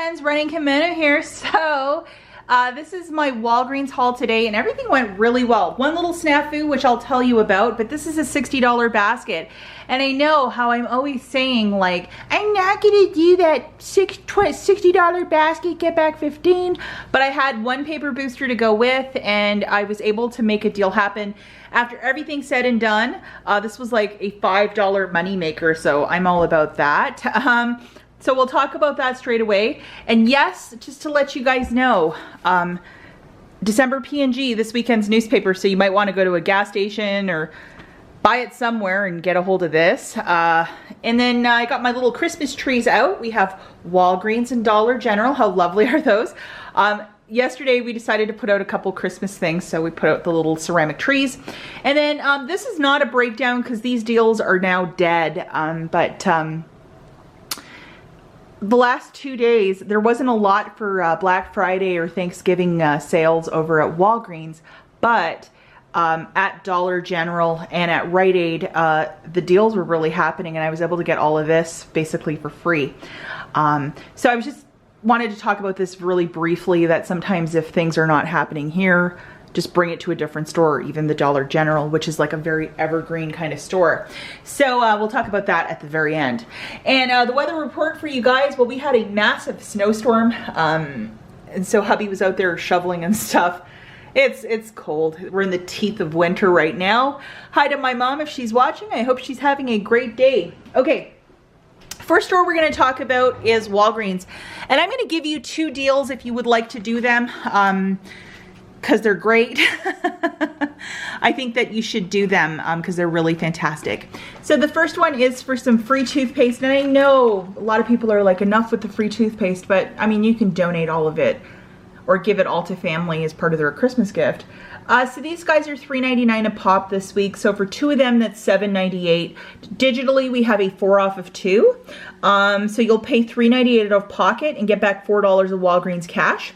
friends, Running Kimona here. So this is my Walgreens haul today and everything went really well. One little snafu which I'll tell you about, but this is a $60 basket. And I know how I'm always saying, like, I'm not gonna do that $60 basket, get back 15, but I had one paper booster to go with and I was able to make a deal happen. After everything said and done, this was like a $5 money maker, so I'm all about that. So we'll talk about that straight away. And yes, just to let you guys know, December P&G, this weekend's newspaper, so you might want to go to a gas station or buy it somewhere and get a hold of this. And then I got my little Christmas trees out. We have Walgreens and Dollar General. How lovely are those? Yesterday we decided to put out a couple Christmas things, so we put out the little ceramic trees. And then this is not a breakdown because these deals are now dead, the last 2 days, there wasn't a lot for Black Friday or Thanksgiving sales over at Walgreens, but at Dollar General and at Rite Aid, the deals were really happening and I was able to get all of this basically for free. So I was just wanted to talk about this really briefly, that sometimes if things are not happening here, just bring it to a different store, even the Dollar General, which is like a very evergreen kind of store. So we'll talk about that at the very end. And the weather report for you guys, well, we had a massive snowstorm. And so hubby was out there shoveling and stuff. It's cold. We're in the teeth of winter right now. Hi to my mom if she's watching. I hope she's having a great day. Okay. First store we're going to talk about is Walgreens. And I'm going to give you 2 deals if you would like to do them. Because they're great. I think that you should do them because they're really fantastic. So the first one is for some free toothpaste. And I know a lot of people are like, enough with the free toothpaste, but I mean, you can donate all of it or give it all to family as part of their Christmas gift. So these guys are $3.99 a pop this week. So for 2 of them, that's $7.98. Digitally, we have a 4 off of 2. So you'll pay $3.98 out of pocket and get back $4 of Walgreens cash.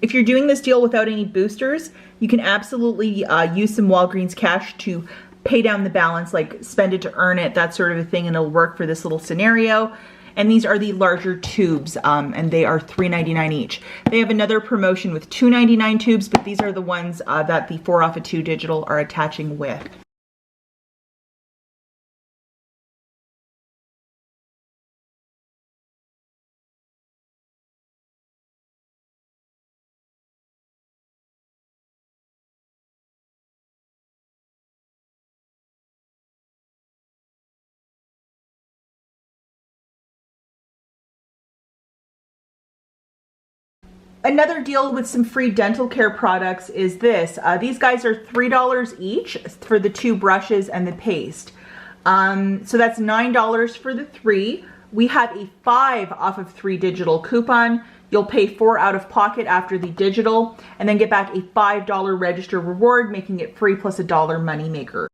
If you're doing this deal without any boosters, you can absolutely use some Walgreens cash to pay down the balance, like spend it to earn it, that sort of a thing, and it'll work for this little scenario. And these are the larger tubes, and they are $3.99 each. They have another promotion with $2.99 tubes, but these are the ones that the 4 off of 2 digital are attaching with. Another deal with some free dental care products is this. These guys are $3 each for the 2 brushes and the paste. So that's $9 for the 3. We have a 5 off of 3 digital coupon. You'll pay 4 out of pocket after the digital and then get back a $5 register reward, making it free plus a $1 money maker.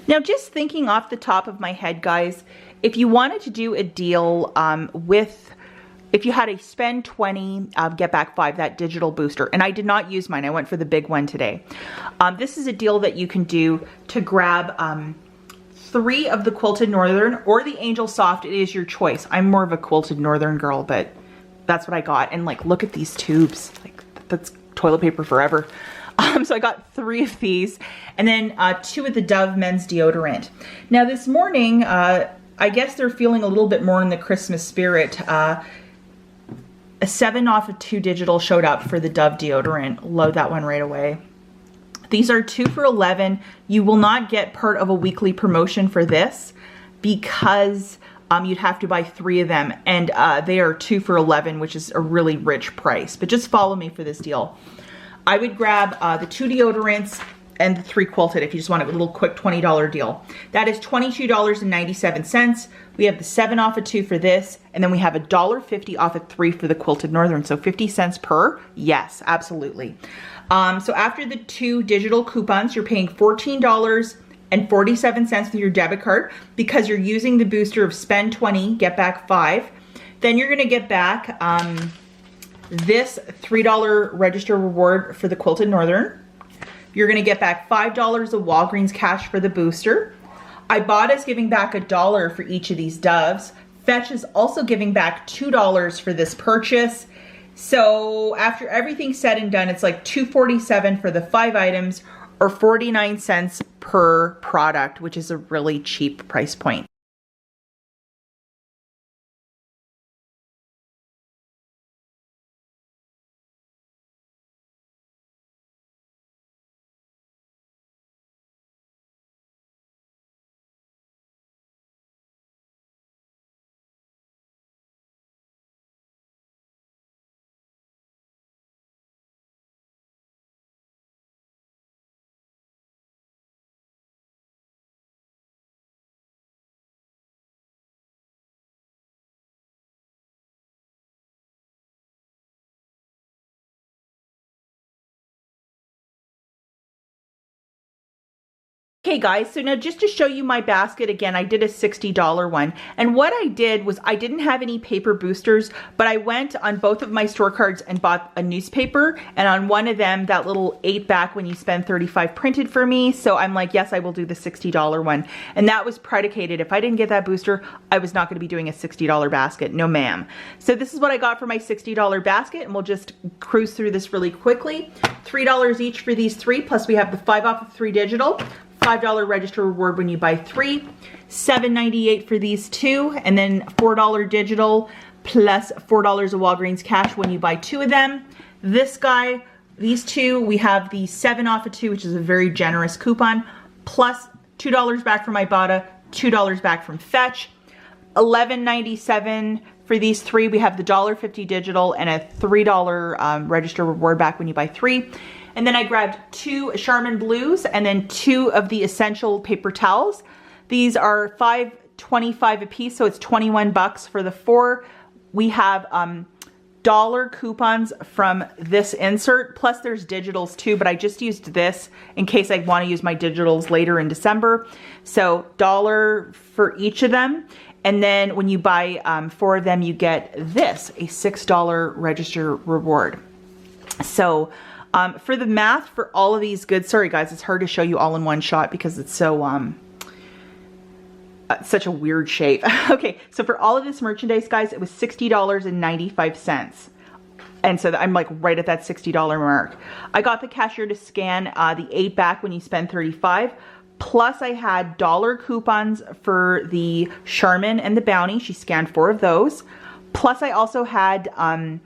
Now, just thinking off the top of my head, guys, if you wanted to do a deal if you had a spend 20, get back 5, that digital booster, and I did not use mine, I went for the big one today. This is a deal that you can do to grab 3 of the Quilted Northern or the Angel Soft. It is your choice. I'm more of a Quilted Northern girl, but that's what I got. And like, look at these tubes. Like, that's toilet paper forever. So I got 3 of these, and then 2 of the Dove men's deodorant. Now this morning, I guess they're feeling a little bit more in the Christmas spirit. A 7 off of 2 digital showed up for the Dove deodorant. Load that one right away. These are 2 for $11. You will not get part of a weekly promotion for this because you'd have to buy 3 of them, and they are 2 for $11, which is a really rich price. But just follow me for this deal. I would grab the 2 deodorants and the 3 quilted if you just want a little quick $20 deal. That is $22.97. We have the 7 off of 2 for this, and then we have $1.50 off of 3 for the quilted northern. So 50 cents per, yes, absolutely. So after the 2 digital coupons, you're paying $14.47 with your debit card because you're using the booster of spend 20, get back 5. Then you're gonna get back this $3 register reward for the quilted northern. You're gonna get back $5 of Walgreens cash for the booster. IBOTTA is giving back $1 for each of these doves. Fetch is also giving back $2 for this purchase. So after everything's said and done, it's like $2.47 for the 5 items or 49 cents per product, which is a really cheap price point. Okay guys, so now just to show you my basket again, I did a $60 one. And what I did was I didn't have any paper boosters, but I went on both of my store cards and bought a newspaper. And on one of them, that little 8 back when you spend 35 printed for me. So I'm like, yes, I will do the $60 one. And that was predicated. If I didn't get that booster, I was not gonna be doing a $60 basket, no ma'am. So this is what I got for my $60 basket, and we'll just cruise through this really quickly. $3 each for these 3, plus we have the 5 off of 3 digital. $5 register reward when you buy 3, $7.98 for these 2, and then $4 digital plus $4 of Walgreens cash when you buy 2 of them. This guy, these 2, we have the 7 off of 2, which is a very generous coupon, plus $2 back from IBOTTA, $2 back from Fetch, $11.97 for these 3. We have the $1.50 digital and a $3 register reward back when you buy 3. And then I grabbed 2 Charmin Blues and then 2 of the Essential paper towels. These are $5.25 a piece, so it's 21 bucks for the 4. We have dollar coupons from this insert, plus there's digitals too, but I just used this in case I want to use my digitals later in December. So $1 for each of them. And then when you buy 4 of them, you get this, a $6 register reward. So for the math for all of these goods, sorry guys, it's hard to show you all in one shot because it's so such a weird shape. Okay, so for all of this merchandise, guys, it was $60.95. And so I'm like right at that $60 mark. I got the cashier to scan the 8 back when you spend 35. Plus I had dollar coupons for the Charmin and the Bounty. She scanned 4 of those. Plus I also had a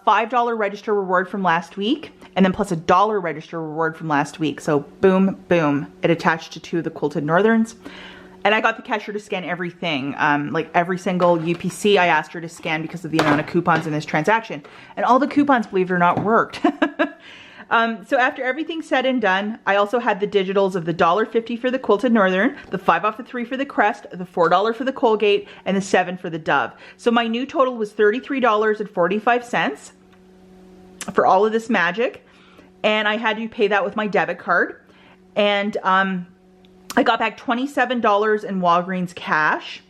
$5 register reward from last week, and then plus a $1 register reward from last week. So boom, boom, it attached to 2 of the quilted northerns. And I got the cashier to scan everything, like every single UPC I asked her to scan because of the amount of coupons in this transaction. And all the coupons, believe it or not, worked. So after everything's said and done, I also had the digitals of the $1.50 for the quilted northern, the 5 off the 3 for the Crest, the $4 for the Colgate, and the 7 for the Dove. So my new total was $33.45 for all of this magic. And I had to pay that with my debit card. And I got back $27 in Walgreens cash,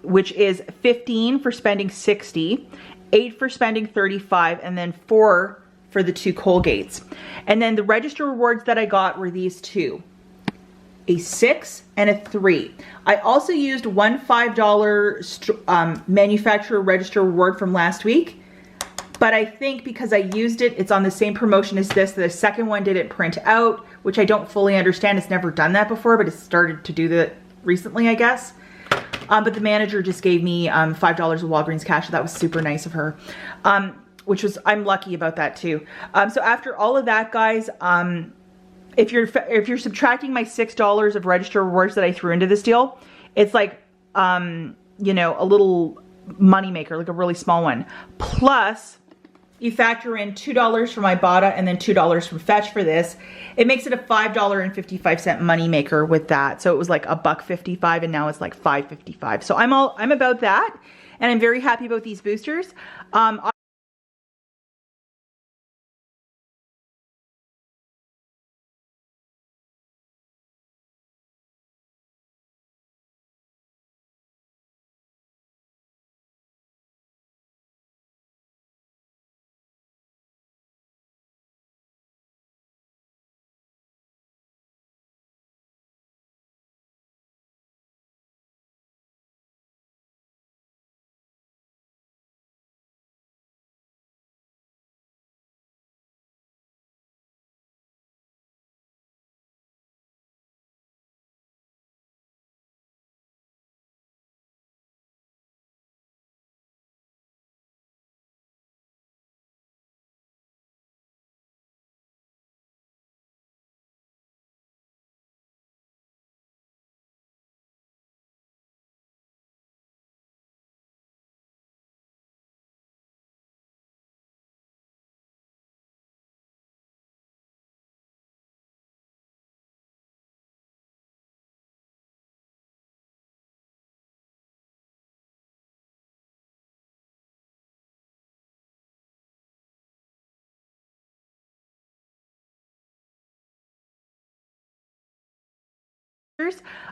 which is 15 for spending 60, 8 for spending 35, and then 4 for the 2 Colgates. And then the register rewards that I got were these 2, a 6 and a 3. I also used one $5 manufacturer register reward from last week, but I think because I used it, it's on the same promotion as this. The second one didn't print out, which I don't fully understand. It's never done that before, but it's started to do that recently, I guess. But the manager just gave me $5 of Walgreens cash. So that was super nice of her, which was, I'm lucky about that too. So after all of that, guys, if you're subtracting my $6 of register rewards that I threw into this deal, it's like, you know, a little money maker, like a really small one. Plus, you factor in $2 from IBOTTA and then $2 from Fetch for this, it makes it a $5.55 money maker with that. So it was like $1.55 and now it's like $5.55. So I'm about that, and I'm very happy about these boosters.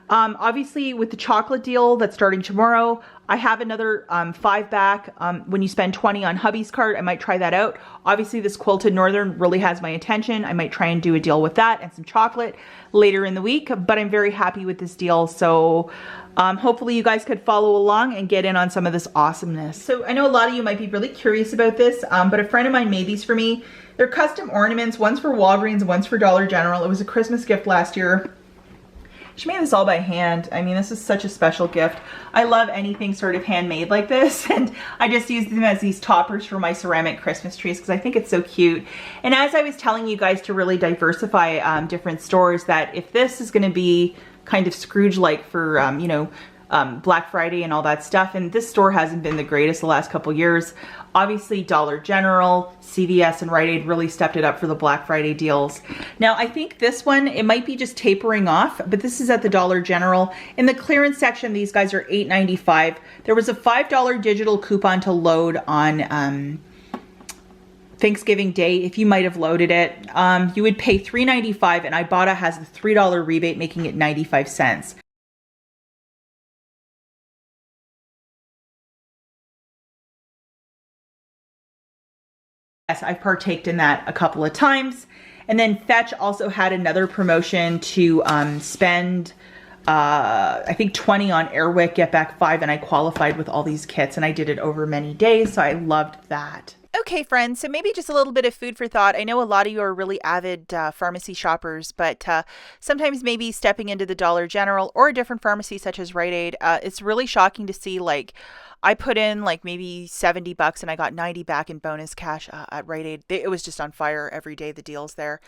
Obviously with the chocolate deal that's starting tomorrow, I have another 5 back. When you spend 20 on hubby's card, I might try that out. Obviously this quilted northern really has my attention. I might try and do a deal with that and some chocolate later in the week, but I'm very happy with this deal. So hopefully you guys could follow along and get in on some of this awesomeness. So I know a lot of you might be really curious about this, but a friend of mine made these for me. They're custom ornaments. One's for Walgreens, one's for Dollar General. It was a Christmas gift last year. She made this all by hand. I mean, this is such a special gift. I love anything sort of handmade like this, and I just use them as these toppers for my ceramic Christmas trees because I think it's so cute. And as I was telling you guys to really diversify different stores, that if this is gonna be kind of Scrooge-like for, you know, Black Friday and all that stuff, and this store hasn't been the greatest the last couple years. Obviously Dollar General, CVS, and Rite Aid really stepped it up for the Black Friday deals. Now I think this one, it might be just tapering off, but this is at the Dollar General. In the clearance section, these guys are $8.95. There was a $5 digital coupon to load on Thanksgiving Day. If you might have loaded it, you would pay $3.95, and IBOTTA has the $3 rebate, making it 95 cents. Yes, I've partaked in that a couple of times. And then Fetch also had another promotion to spend, I think 20 on Airwick, get back 5, and I qualified with all these kits, and I did it over many days, so I loved that. Okay, friends, so maybe just a little bit of food for thought. I know a lot of you are really avid pharmacy shoppers, but sometimes maybe stepping into the Dollar General or a different pharmacy such as Rite Aid, it's really shocking to see, like, I put in like maybe 70 bucks and I got 90 back in bonus cash at Rite Aid. It was just on fire every day, the deals there.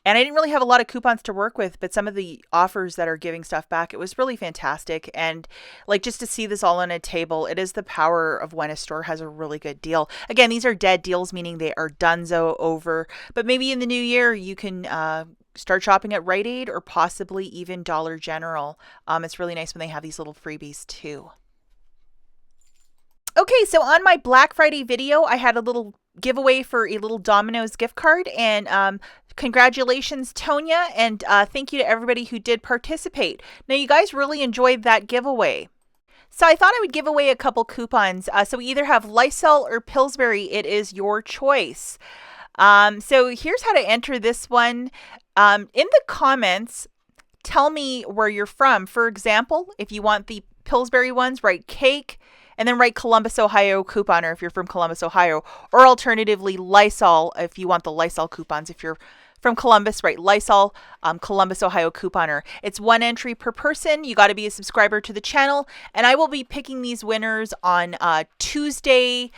And I didn't really have a lot of coupons to work with, but some of the offers that are giving stuff back, it was really fantastic. And like, just to see this all on a table, it is the power of when a store has a really good deal. Again, these are dead deals, meaning they are donezo, over, but maybe in the new year you can start shopping at Rite Aid or possibly even Dollar General. It's really nice when they have these little freebies too. Okay, so on my Black Friday video, I had a little giveaway for a little Domino's gift card, and congratulations, Tonya, and thank you to everybody who did participate. Now, you guys really enjoyed that giveaway. So I thought I would give away a couple coupons. So we either have Lysol or Pillsbury. It is your choice. So here's how to enter this one. In the comments, tell me where you're from. For example, if you want the Pillsbury ones, write cake, and then write Columbus, Ohio couponer if you're from Columbus, Ohio. Or alternatively, Lysol if you want the Lysol coupons. If you're from Columbus, write Lysol, Columbus, Ohio couponer. It's 1 entry per person. You got to be a subscriber to the channel. And I will be picking these winners on Tuesday,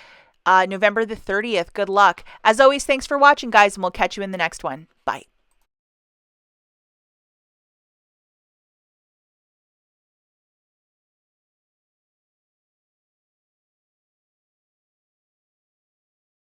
November the 30th. Good luck. As always, thanks for watching, guys, and we'll catch you in the next one. Bye.